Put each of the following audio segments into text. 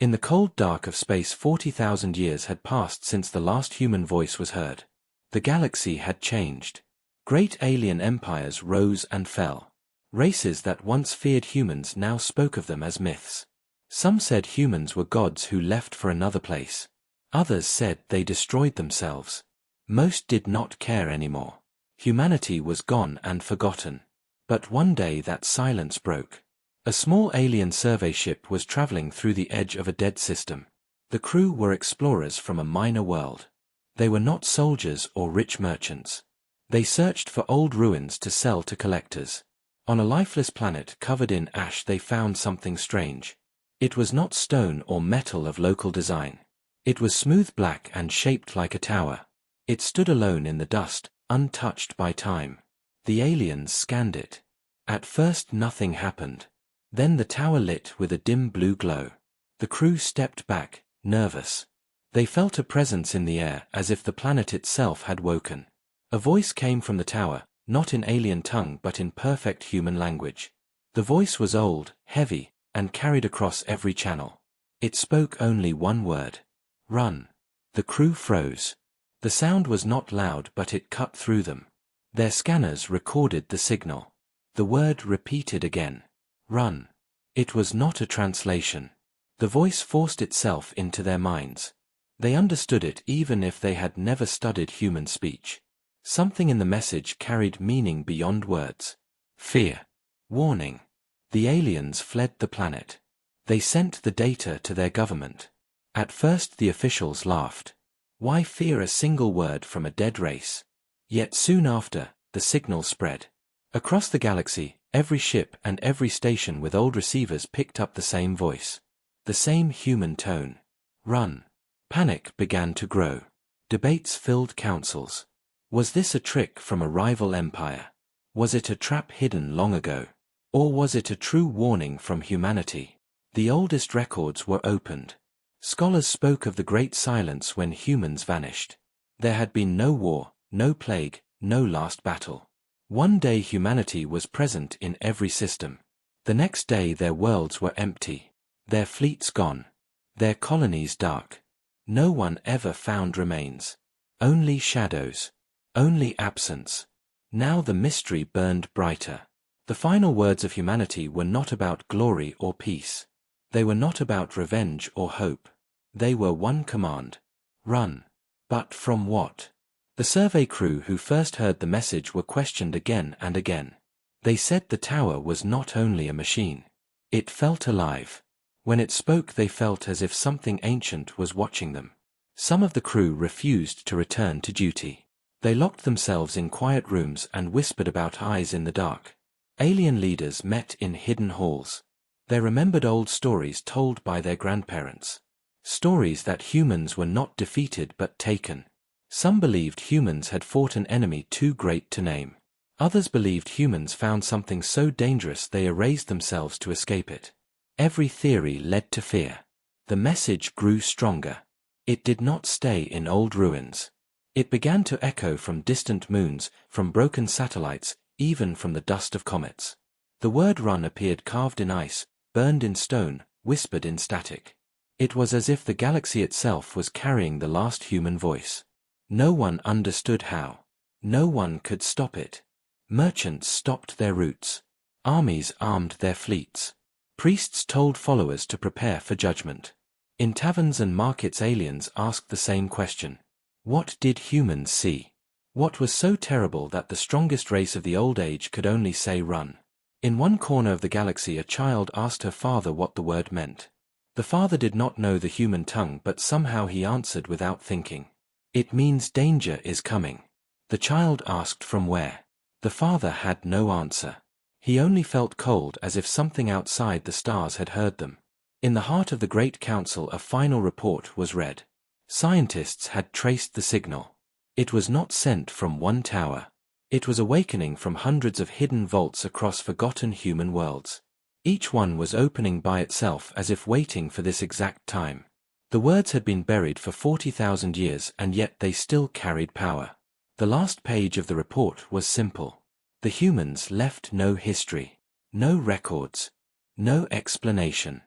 In the cold dark of space, 40,000 years had passed since the last human voice was heard. The galaxy had changed. Great alien empires rose and fell. Races that once feared humans now spoke of them as myths. Some said humans were gods who left for another place. Others said they destroyed themselves. Most did not care anymore. Humanity was gone and forgotten. But one day that silence broke. A small alien survey ship was traveling through the edge of a dead system. The crew were explorers from a minor world. They were not soldiers or rich merchants. They searched for old ruins to sell to collectors. On a lifeless planet covered in ash they found something strange. It was not stone or metal of local design. It was smooth black and shaped like a tower. It stood alone in the dust, untouched by time. The aliens scanned it. At first nothing happened. Then the tower lit with a dim blue glow. The crew stepped back, nervous. They felt a presence in the air as if the planet itself had woken. A voice came from the tower, not in alien tongue but in perfect human language. The voice was old, heavy, and carried across every channel. It spoke only one word. Run. The crew froze. The sound was not loud but it cut through them. Their scanners recorded the signal. The word repeated again. Run. It was not a translation. The voice forced itself into their minds. They understood it even if they had never studied human speech. Something in the message carried meaning beyond words. Fear. Warning. The aliens fled the planet. They sent the data to their government. At first the officials laughed. Why fear a single word from a dead race? Yet soon after, the signal spread. Across the galaxy, every ship and every station with old receivers picked up the same voice. The same human tone. Run. Panic began to grow. Debates filled councils. Was this a trick from a rival empire? Was it a trap hidden long ago? Or was it a true warning from humanity? The oldest records were opened. Scholars spoke of the Great Silence when humans vanished. There had been no war, no plague, no last battle. One day humanity was present in every system. The next day their worlds were empty. Their fleets gone. Their colonies dark. No one ever found remains. Only shadows. Only absence. Now the mystery burned brighter. The final words of humanity were not about glory or peace. They were not about revenge or hope. They were one command. Run. But from what? The survey crew who first heard the message were questioned again and again. They said the tower was not only a machine. It felt alive. When it spoke they felt as if something ancient was watching them. Some of the crew refused to return to duty. They locked themselves in quiet rooms and whispered about eyes in the dark. Alien leaders met in hidden halls. They remembered old stories told by their grandparents. Stories that humans were not defeated but taken. Some believed humans had fought an enemy too great to name. Others believed humans found something so dangerous they erased themselves to escape it. Every theory led to fear. The message grew stronger. It did not stay in old ruins. It began to echo from distant moons, from broken satellites, even from the dust of comets. The word run appeared carved in ice, burned in stone, whispered in static. It was as if the galaxy itself was carrying the last human voice. No one understood how. No one could stop it. Merchants stopped their routes. Armies armed their fleets. Priests told followers to prepare for judgment. In taverns and markets aliens asked the same question. What did humans see? What was so terrible that the strongest race of the old age could only say run? In one corner of the galaxy a child asked her father what the word meant. The father did not know the human tongue but somehow he answered without thinking. It means danger is coming. The child asked from where. The father had no answer. He only felt cold as if something outside the stars had heard them. In the heart of the Great Council a final report was read. Scientists had traced the signal. It was not sent from one tower. It was awakening from hundreds of hidden vaults across forgotten human worlds. Each one was opening by itself as if waiting for this exact time. The words had been buried for 40,000 years and yet they still carried power. The last page of the report was simple. The humans left no history, no records, no explanation.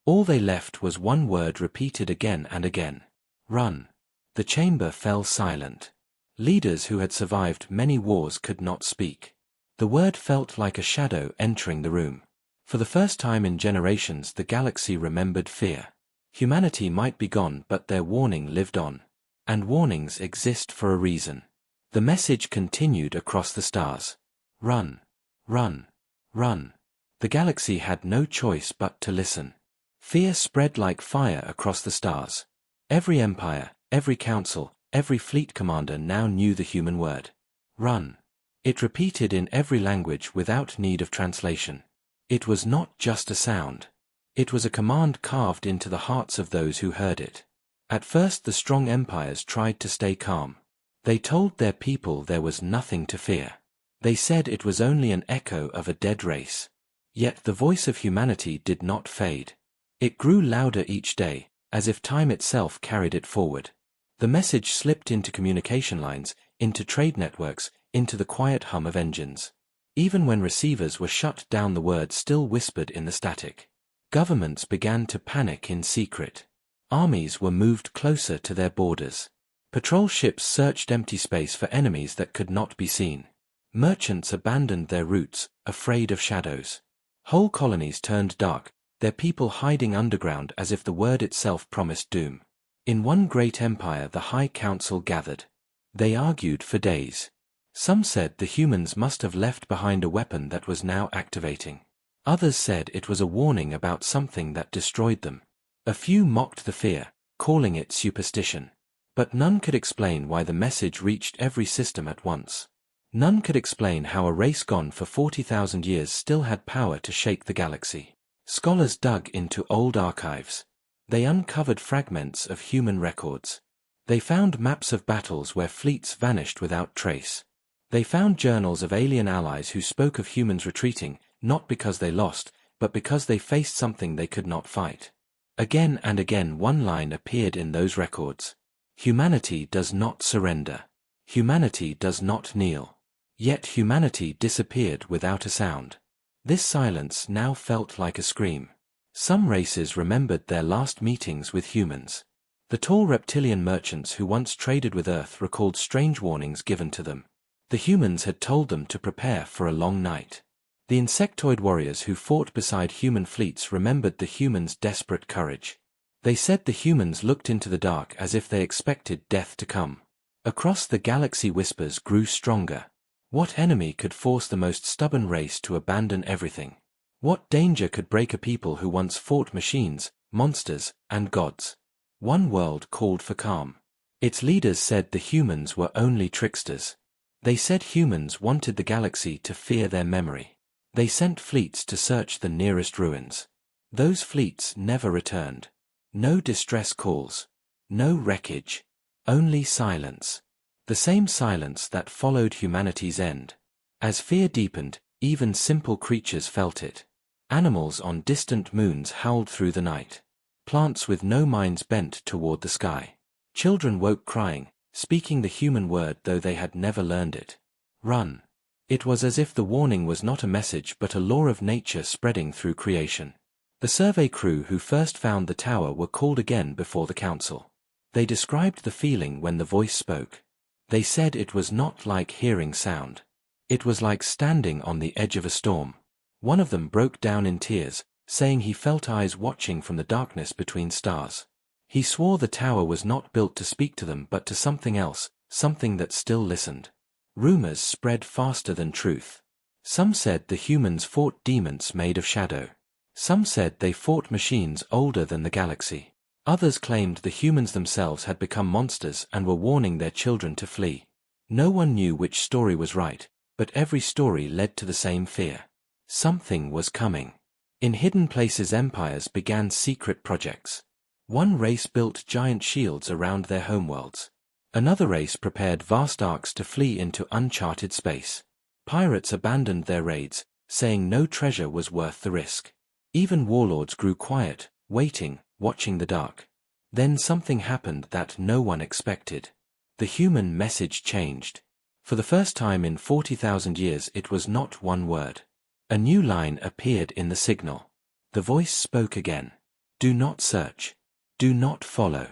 All they left was one word repeated again and again. Run. The chamber fell silent. Leaders who had survived many wars could not speak. The word felt like a shadow entering the room. For the first time in generations, the galaxy remembered fear. Humanity might be gone, but their warning lived on. And warnings exist for a reason. The message continued across the stars. Run. Run. Run. The galaxy had no choice but to listen. Fear spread like fire across the stars. Every empire, every council, every fleet commander now knew the human word. Run. It repeated in every language without need of translation. It was not just a sound. It was a command carved into the hearts of those who heard it. At first the strong empires tried to stay calm. They told their people there was nothing to fear. They said it was only an echo of a dead race. Yet the voice of humanity did not fade. It grew louder each day, as if time itself carried it forward. The message slipped into communication lines, into trade networks, into the quiet hum of engines. Even when receivers were shut down, the word still whispered in the static. Governments began to panic in secret. Armies were moved closer to their borders. Patrol ships searched empty space for enemies that could not be seen. Merchants abandoned their routes, afraid of shadows. Whole colonies turned dark, their people hiding underground as if the word itself promised doom. In one great empire the High Council gathered. They argued for days. Some said the humans must have left behind a weapon that was now activating. Others said it was a warning about something that destroyed them. A few mocked the fear, calling it superstition. But none could explain why the message reached every system at once. None could explain how a race gone for 40,000 years still had power to shake the galaxy. Scholars dug into old archives. They uncovered fragments of human records. They found maps of battles where fleets vanished without trace. They found journals of alien allies who spoke of humans retreating, not because they lost, but because they faced something they could not fight. Again and again one line appeared in those records. Humanity does not surrender. Humanity does not kneel. Yet humanity disappeared without a sound. This silence now felt like a scream. Some races remembered their last meetings with humans. The tall reptilian merchants who once traded with Earth recalled strange warnings given to them. The humans had told them to prepare for a long night. The insectoid warriors who fought beside human fleets remembered the humans' desperate courage. They said the humans looked into the dark as if they expected death to come. Across the galaxy whispers grew stronger. What enemy could force the most stubborn race to abandon everything? What danger could break a people who once fought machines, monsters, and gods? One world called for calm. Its leaders said the humans were only tricksters. They said humans wanted the galaxy to fear their memory. They sent fleets to search the nearest ruins. Those fleets never returned. No distress calls. No wreckage. Only silence. The same silence that followed humanity's end. As fear deepened, even simple creatures felt it. Animals on distant moons howled through the night. Plants with no minds bent toward the sky. Children woke crying, speaking the human word though they had never learned it. Run. It was as if the warning was not a message but a law of nature spreading through creation. The survey crew who first found the tower were called again before the council. They described the feeling when the voice spoke. They said it was not like hearing sound. It was like standing on the edge of a storm. One of them broke down in tears, saying he felt eyes watching from the darkness between stars. He swore the tower was not built to speak to them but to something else, something that still listened. Rumors spread faster than truth. Some said the humans fought demons made of shadow. Some said they fought machines older than the galaxy. Others claimed the humans themselves had become monsters and were warning their children to flee. No one knew which story was right, but every story led to the same fear. Something was coming. In hidden places empires began secret projects. One race built giant shields around their homeworlds. Another race prepared vast arcs to flee into uncharted space. Pirates abandoned their raids, saying no treasure was worth the risk. Even warlords grew quiet, waiting, watching the dark. Then something happened that no one expected. The human message changed. For the first time in 40,000 years it was not one word. A new line appeared in the signal. The voice spoke again. Do not search. Do not follow.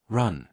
Run.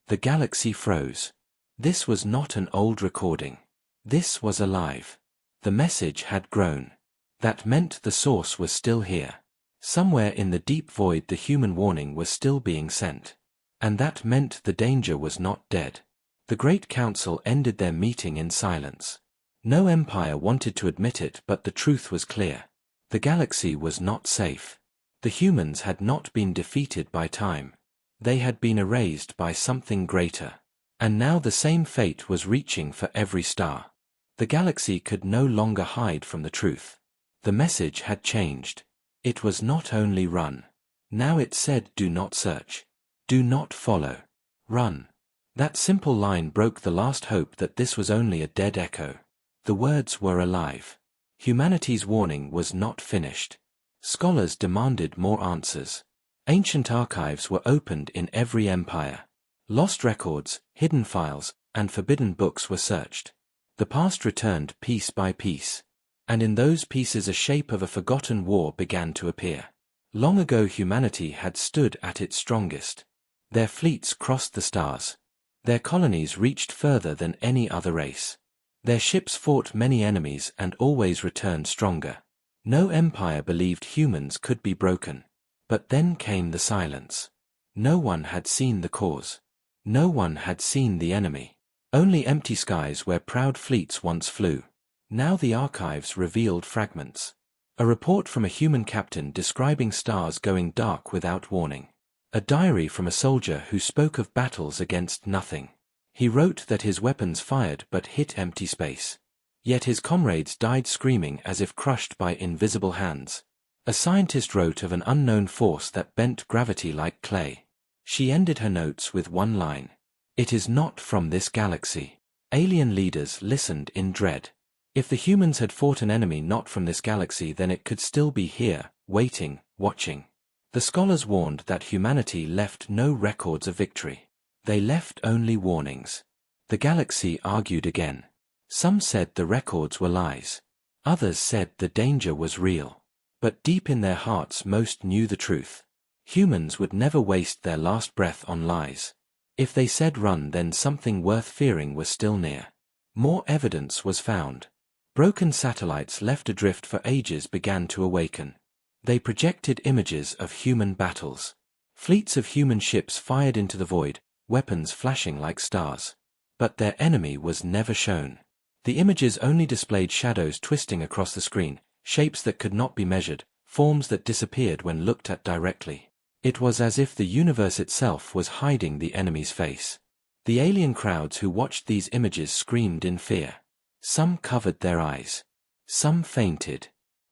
The galaxy froze. This was not an old recording. This was alive. The message had grown. That meant the source was still here. Somewhere in the deep void the human warning was still being sent. And that meant the danger was not dead. The Great Council ended their meeting in silence. No empire wanted to admit it, but the truth was clear. The galaxy was not safe. The humans had not been defeated by time. They had been erased by something greater. And now the same fate was reaching for every star. The galaxy could no longer hide from the truth. The message had changed. It was not only run. Now it said do not search. Do not follow. Run. That simple line broke the last hope that this was only a dead echo. The words were alive. Humanity's warning was not finished. Scholars demanded more answers. Ancient archives were opened in every empire. Lost records, hidden files, and forbidden books were searched. The past returned piece by piece. And in those pieces a shape of a forgotten war began to appear. Long ago humanity had stood at its strongest. Their fleets crossed the stars. Their colonies reached further than any other race. Their ships fought many enemies and always returned stronger. No empire believed humans could be broken. But then came the silence. No one had seen the cause. No one had seen the enemy. Only empty skies where proud fleets once flew. Now the archives revealed fragments. A report from a human captain describing stars going dark without warning. A diary from a soldier who spoke of battles against nothing. He wrote that his weapons fired but hit empty space. Yet his comrades died screaming as if crushed by invisible hands. A scientist wrote of an unknown force that bent gravity like clay. She ended her notes with one line. It is not from this galaxy. Alien leaders listened in dread. If the humans had fought an enemy not from this galaxy, then it could still be here, waiting, watching. The scholars warned that humanity left no records of victory. They left only warnings. The galaxy argued again. Some said the records were lies. Others said the danger was real. But deep in their hearts most knew the truth. Humans would never waste their last breath on lies. If they said run, then something worth fearing was still near. More evidence was found. Broken satellites left adrift for ages began to awaken. They projected images of human battles. Fleets of human ships fired into the void, weapons flashing like stars. But their enemy was never shown. The images only displayed shadows twisting across the screen, shapes that could not be measured, forms that disappeared when looked at directly. It was as if the universe itself was hiding the enemy's face. The alien crowds who watched these images screamed in fear. Some covered their eyes. Some fainted.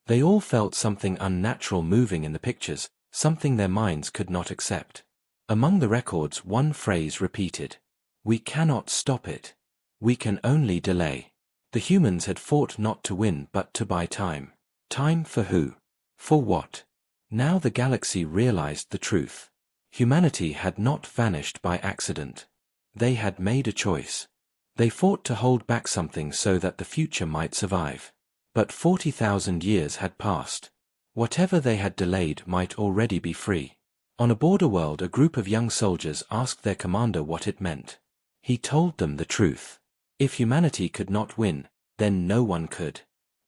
They all felt something unnatural moving in the pictures, something their minds could not accept. Among the records one phrase repeated. We cannot stop it. We can only delay. The humans had fought not to win but to buy time. Time for who? For what? Now the galaxy realized the truth. Humanity had not vanished by accident. They had made a choice. They fought to hold back something so that the future might survive. But 40,000 years had passed. Whatever they had delayed might already be free. On a border world, a group of young soldiers asked their commander what it meant. He told them the truth. If humanity could not win, then no one could.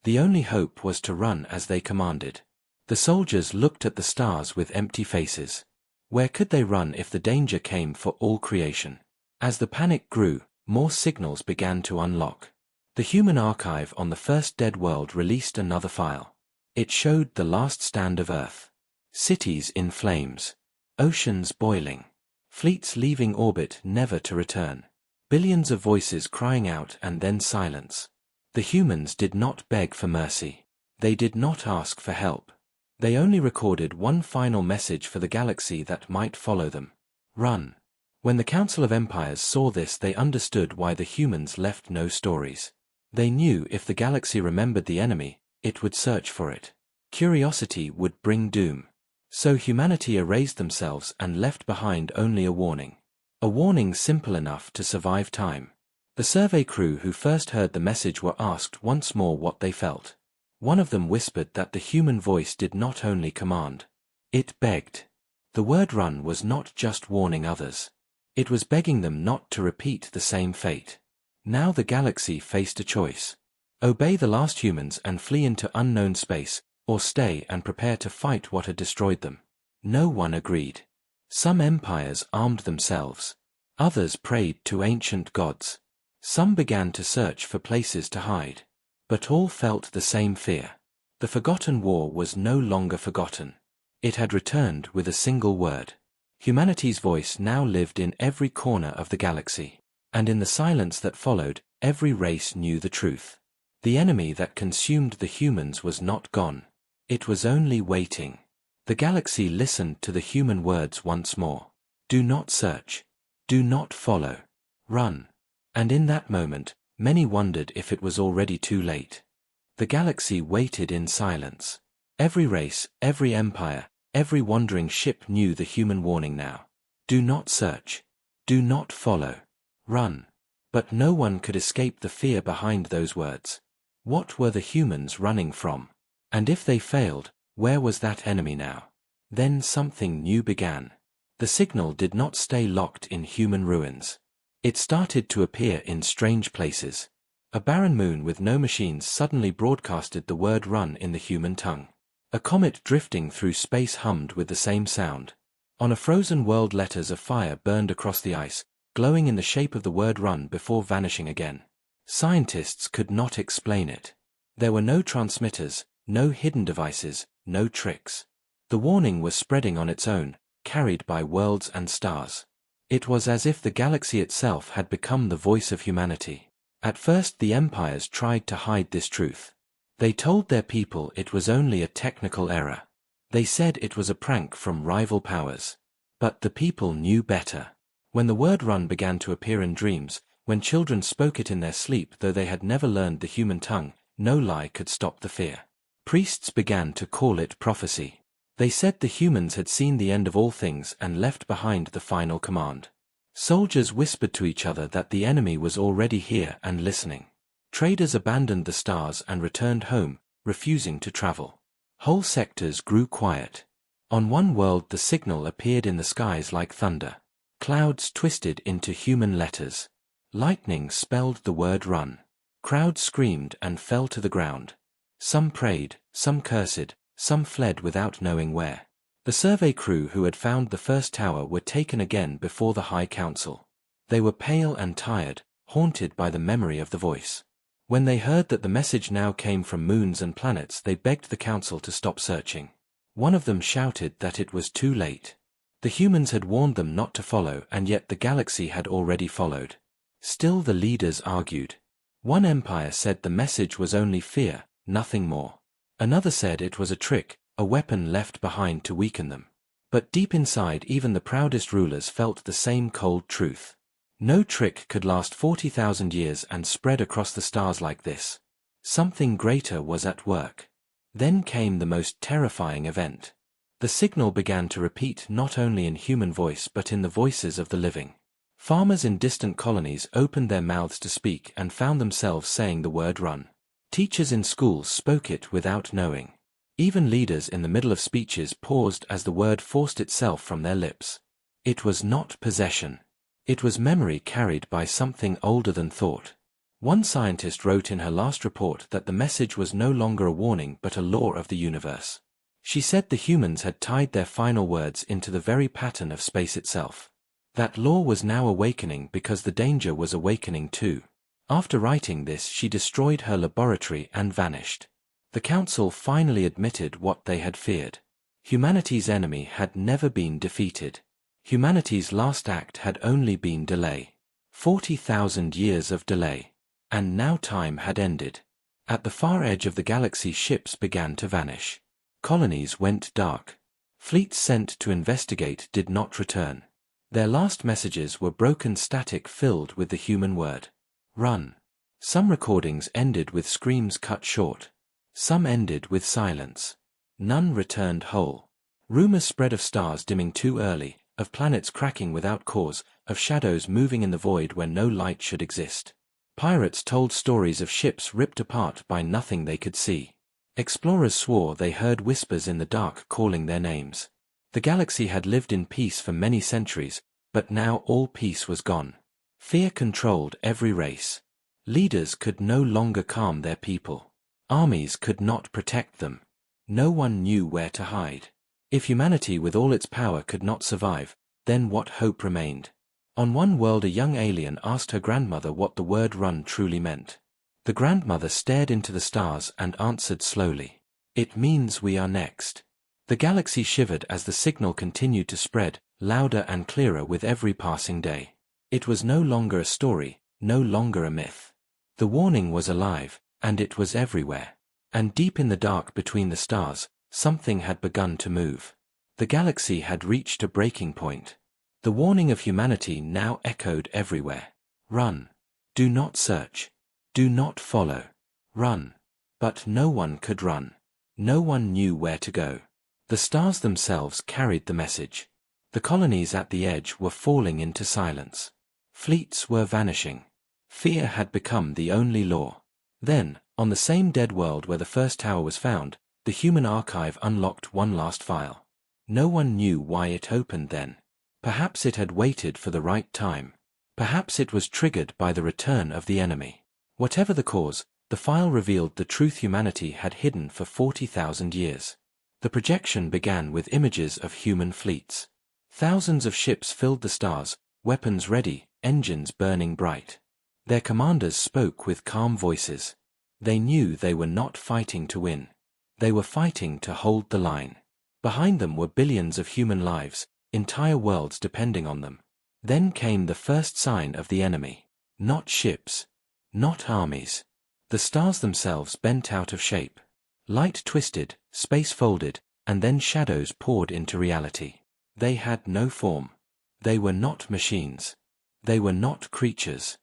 The only hope was to run as they commanded. The soldiers looked at the stars with empty faces. Where could they run if the danger came for all creation? As the panic grew, more signals began to unlock. The human archive on the first dead world released another file. It showed the last stand of Earth. Cities in flames. Oceans boiling. Fleets leaving orbit never to return. Billions of voices crying out and then silence. The humans did not beg for mercy. They did not ask for help. They only recorded one final message for the galaxy that might follow them. Run. When the Council of Empires saw this, they understood why the humans left no stories. They knew if the galaxy remembered the enemy, it would search for it. Curiosity would bring doom. So humanity erased themselves and left behind only a warning. A warning simple enough to survive time. The survey crew who first heard the message were asked once more what they felt. One of them whispered that the human voice did not only command. It begged. The word run was not just warning others. It was begging them not to repeat the same fate. Now the galaxy faced a choice. Obey the last humans and flee into unknown space, or stay and prepare to fight what had destroyed them. No one agreed. Some empires armed themselves. Others prayed to ancient gods. Some began to search for places to hide. But all felt the same fear. The forgotten war was no longer forgotten. It had returned with a single word. Humanity's voice now lived in every corner of the galaxy. And in the silence that followed, every race knew the truth. The enemy that consumed the humans was not gone. It was only waiting. The galaxy listened to the human words once more. Do not search. Do not follow. Run. And in that moment, many wondered if it was already too late. The galaxy waited in silence. Every race, every empire, every wandering ship knew the human warning now. Do not search. Do not follow. Run. But no one could escape the fear behind those words. What were the humans running from? And if they failed, where was that enemy now? Then something new began. The signal did not stay locked in human ruins. It started to appear in strange places. A barren moon with no machines suddenly broadcasted the word run in the human tongue. A comet drifting through space hummed with the same sound. On a frozen world, letters of fire burned across the ice, glowing in the shape of the word run before vanishing again. Scientists could not explain it. There were no transmitters, no hidden devices, no tricks. The warning was spreading on its own, carried by worlds and stars. It was as if the galaxy itself had become the voice of humanity. At first the empires tried to hide this truth. They told their people it was only a technical error. They said it was a prank from rival powers. But the people knew better. When the word run began to appear in dreams, when children spoke it in their sleep though they had never learned the human tongue, no lie could stop the fear. Priests began to call it prophecy. They said the humans had seen the end of all things and left behind the final command. Soldiers whispered to each other that the enemy was already here and listening. Traders abandoned the stars and returned home, refusing to travel. Whole sectors grew quiet. On one world the signal appeared in the skies like thunder. Clouds twisted into human letters. Lightning spelled the word run. Crowds screamed and fell to the ground. Some prayed, some cursed, some fled without knowing where. The survey crew who had found the first tower were taken again before the High Council. They were pale and tired, haunted by the memory of the voice. When they heard that the message now came from moons and planets, they begged the council to stop searching. One of them shouted that it was too late. The humans had warned them not to follow, and yet the galaxy had already followed. Still the leaders argued. One empire said the message was only fear, nothing more. Another said it was a trick, a weapon left behind to weaken them. But deep inside even the proudest rulers felt the same cold truth. No trick could last 40,000 years and spread across the stars like this. Something greater was at work. Then came the most terrifying event. The signal began to repeat not only in human voice but in the voices of the living. Farmers in distant colonies opened their mouths to speak and found themselves saying the word run. Teachers in schools spoke it without knowing. Even leaders in the middle of speeches paused as the word forced itself from their lips. It was not possession. It was memory carried by something older than thought. One scientist wrote in her last report that the message was no longer a warning but a law of the universe. She said the humans had tied their final words into the very pattern of space itself. That law was now awakening because the danger was awakening too. After writing this, she destroyed her laboratory and vanished. The council finally admitted what they had feared. Humanity's enemy had never been defeated. Humanity's last act had only been delay. 40,000 years of delay. And now time had ended. At the far edge of the galaxy, ships began to vanish. Colonies went dark. Fleets sent to investigate did not return. Their last messages were broken static filled with the human word. Run. Some recordings ended with screams cut short. Some ended with silence. None returned whole. Rumors spread of stars dimming too early, of planets cracking without cause, of shadows moving in the void where no light should exist. Pirates told stories of ships ripped apart by nothing they could see. Explorers swore they heard whispers in the dark calling their names. The galaxy had lived in peace for many centuries, but now all peace was gone. Fear controlled every race. Leaders could no longer calm their people. Armies could not protect them. No one knew where to hide. If humanity with all its power could not survive, then what hope remained? On one world a young alien asked her grandmother what the word run truly meant. The grandmother stared into the stars and answered slowly. It means we are next. The galaxy shivered as the signal continued to spread, louder and clearer with every passing day. It was no longer a story, no longer a myth. The warning was alive, and it was everywhere. And deep in the dark between the stars, something had begun to move. The galaxy had reached a breaking point. The warning of humanity now echoed everywhere. Run. Do not search. Do not follow. Run. But no one could run. No one knew where to go. The stars themselves carried the message. The colonies at the edge were falling into silence. Fleets were vanishing. Fear had become the only law. Then, on the same dead world where the first tower was found, the human archive unlocked one last file. No one knew why it opened then. Perhaps it had waited for the right time. Perhaps it was triggered by the return of the enemy. Whatever the cause, the file revealed the truth humanity had hidden for 40,000 years. The projection began with images of human fleets. Thousands of ships filled the stars, weapons ready, engines burning bright. Their commanders spoke with calm voices. They knew they were not fighting to win. They were fighting to hold the line. Behind them were billions of human lives, entire worlds depending on them. Then came the first sign of the enemy. Not ships. Not armies. The stars themselves bent out of shape. Light twisted, space folded, and then shadows poured into reality. They had no form. They were not machines. They were not creatures.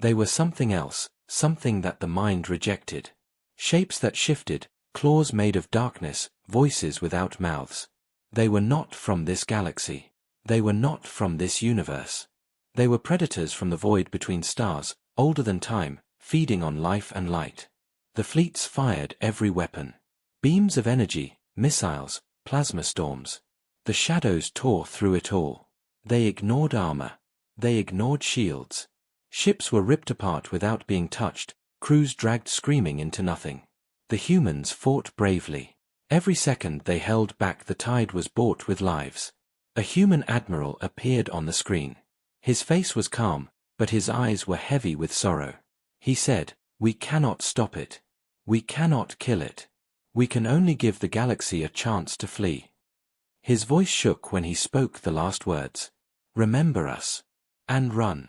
They were something else, something that the mind rejected. Shapes that shifted, claws made of darkness, voices without mouths. They were not from this galaxy. They were not from this universe. They were predators from the void between stars, older than time, feeding on life and light. The fleets fired every weapon. Beams of energy, missiles, plasma storms. The shadows tore through it all. They ignored armor. They ignored shields. Ships were ripped apart without being touched, crews dragged screaming into nothing. The humans fought bravely. Every second they held back the tide was bought with lives. A human admiral appeared on the screen. His face was calm, but his eyes were heavy with sorrow. He said, "We cannot stop it. We cannot kill it. We can only give the galaxy a chance to flee." His voice shook when he spoke the last words. "Remember us. And run."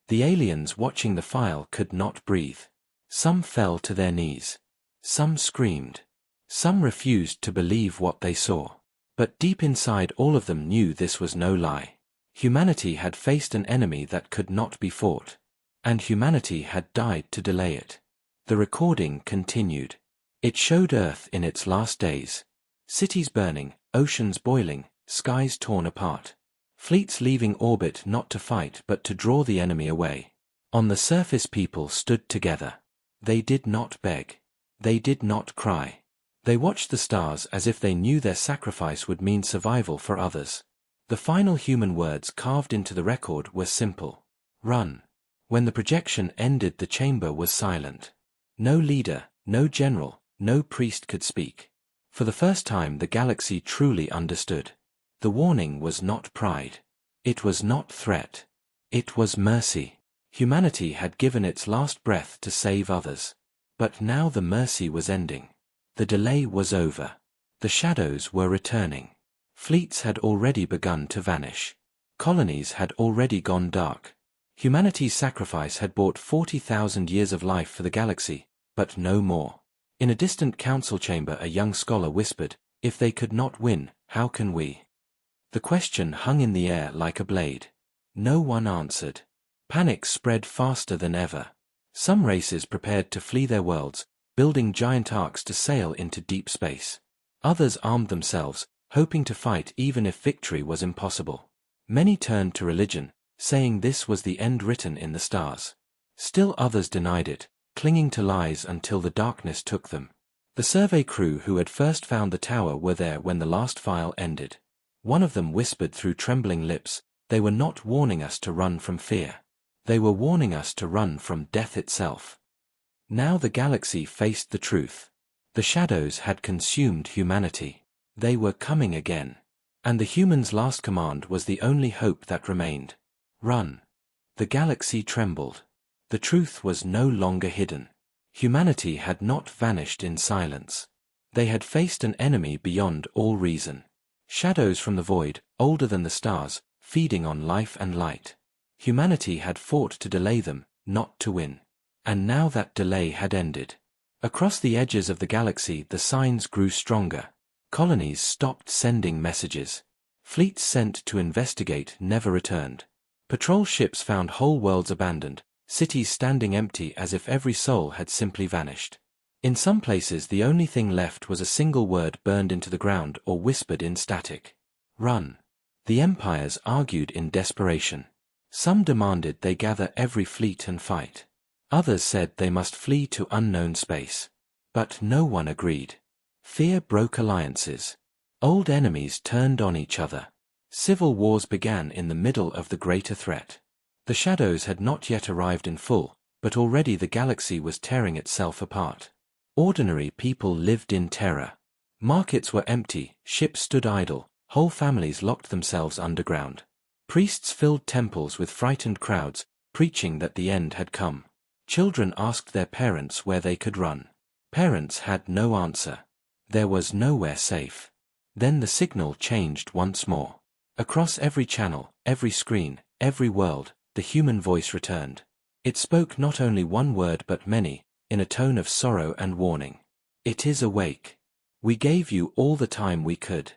The aliens watching the file could not breathe. Some fell to their knees. Some screamed. Some refused to believe what they saw. But deep inside all of them knew this was no lie. Humanity had faced an enemy that could not be fought. And humanity had died to delay it. The recording continued. It showed Earth in its last days. Cities burning, oceans boiling, skies torn apart. Fleets leaving orbit not to fight but to draw the enemy away. On the surface people stood together. They did not beg. They did not cry. They watched the stars as if they knew their sacrifice would mean survival for others. The final human words carved into the record were simple. Run. When the projection ended, the chamber was silent. No leader, no general, no priest could speak. For the first time the galaxy truly understood. The warning was not pride. It was not threat. It was mercy. Humanity had given its last breath to save others. But now the mercy was ending. The delay was over. The shadows were returning. Fleets had already begun to vanish. Colonies had already gone dark. Humanity's sacrifice had bought 40,000 years of life for the galaxy, but no more. In a distant council chamber a young scholar whispered, "If they could not win, how can we?" The question hung in the air like a blade. No one answered. Panic spread faster than ever. Some races prepared to flee their worlds, building giant arcs to sail into deep space. Others armed themselves, hoping to fight even if victory was impossible. Many turned to religion, saying this was the end written in the stars. Still others denied it, clinging to lies until the darkness took them. The survey crew who had first found the tower were there when the last file ended. One of them whispered through trembling lips, "They were not warning us to run from fear. They were warning us to run from death itself." Now the galaxy faced the truth. The shadows had consumed humanity. They were coming again. And the humans' last command was the only hope that remained. Run. The galaxy trembled. The truth was no longer hidden. Humanity had not vanished in silence. They had faced an enemy beyond all reason. Shadows from the void, older than the stars, feeding on life and light. Humanity had fought to delay them, not to win. And now that delay had ended. Across the edges of the galaxy the signs grew stronger. Colonies stopped sending messages. Fleets sent to investigate never returned. Patrol ships found whole worlds abandoned, cities standing empty as if every soul had simply vanished. In some places the only thing left was a single word burned into the ground or whispered in static. Run. The empires argued in desperation. Some demanded they gather every fleet and fight. Others said they must flee to unknown space. But no one agreed. Fear broke alliances. Old enemies turned on each other. Civil wars began in the middle of the greater threat. The shadows had not yet arrived in full, but already the galaxy was tearing itself apart. Ordinary people lived in terror. Markets were empty, ships stood idle, whole families locked themselves underground. Priests filled temples with frightened crowds, preaching that the end had come. Children asked their parents where they could run. Parents had no answer. There was nowhere safe. Then the signal changed once more. Across every channel, every screen, every world, the human voice returned. It spoke not only one word but many, in a tone of sorrow and warning. It is awake. We gave you all the time we could.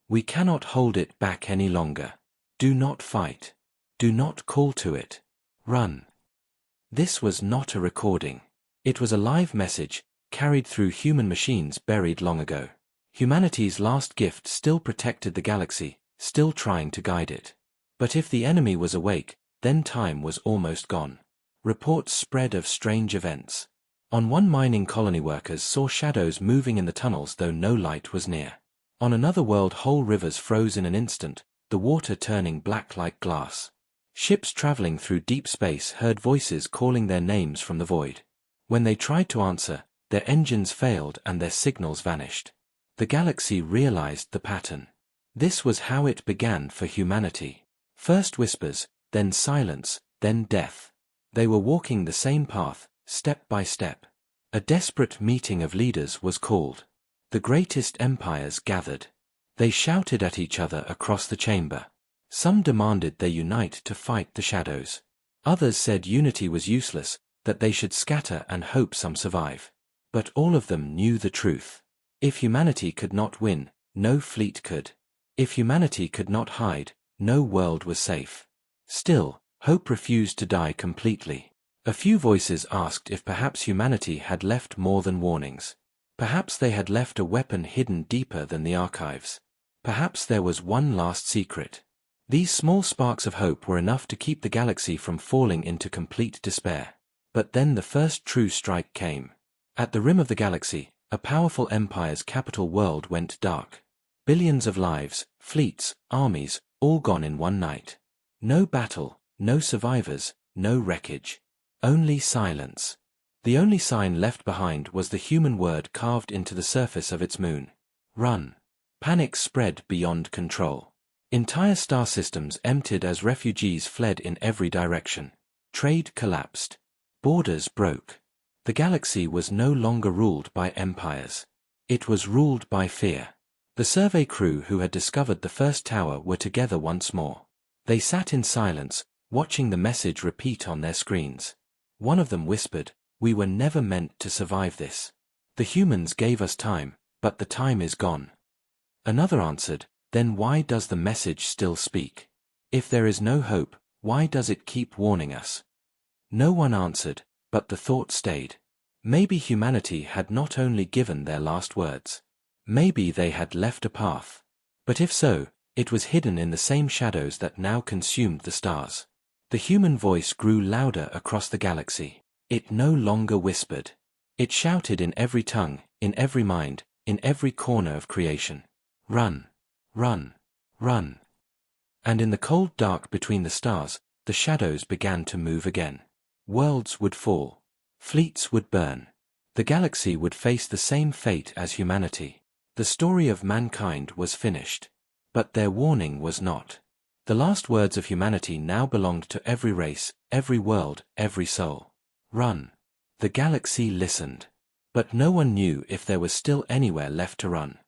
We cannot hold it back any longer. Do not fight. Do not call to it. Run. This was not a recording. It was a live message, carried through human machines buried long ago. Humanity's last gift still protected the galaxy, still trying to guide it. But if the enemy was awake, then time was almost gone. Reports spread of strange events. On one mining colony workers saw shadows moving in the tunnels though no light was near. On another world whole rivers froze in an instant, the water turning black like glass. Ships traveling through deep space heard voices calling their names from the void. When they tried to answer, their engines failed and their signals vanished. The galaxy realized the pattern. This was how it began for humanity. First whispers, then silence, then death. They were walking the same path, step by step. A desperate meeting of leaders was called. The greatest empires gathered. They shouted at each other across the chamber. Some demanded they unite to fight the shadows. Others said unity was useless, that they should scatter and hope some survive. But all of them knew the truth. If humanity could not win, no fleet could. If humanity could not hide, no world was safe. Still, hope refused to die completely. A few voices asked if perhaps humanity had left more than warnings. Perhaps they had left a weapon hidden deeper than the archives. Perhaps there was one last secret. These small sparks of hope were enough to keep the galaxy from falling into complete despair. But then the first true strike came. At the rim of the galaxy, a powerful empire's capital world went dark. Billions of lives, fleets, armies, all gone in one night. No battle, no survivors, no wreckage. Only silence. The only sign left behind was the human word carved into the surface of its moon. Run. Panic spread beyond control. Entire star systems emptied as refugees fled in every direction. Trade collapsed. Borders broke. The galaxy was no longer ruled by empires. It was ruled by fear. The survey crew who had discovered the first tower were together once more. They sat in silence, watching the message repeat on their screens. One of them whispered, "We were never meant to survive this. The humans gave us time, but the time is gone." Another answered, "Then why does the message still speak? If there is no hope, why does it keep warning us?" No one answered, but the thought stayed. Maybe humanity had not only given their last words. Maybe they had left a path. But if so, it was hidden in the same shadows that now consumed the stars. The human voice grew louder across the galaxy. It no longer whispered. It shouted in every tongue, in every mind, in every corner of creation. Run. Run. Run. And in the cold dark between the stars, the shadows began to move again. Worlds would fall. Fleets would burn. The galaxy would face the same fate as humanity. The story of mankind was finished. But their warning was not. The last words of humanity now belonged to every race, every world, every soul. Run. The galaxy listened. But no one knew if there was still anywhere left to run.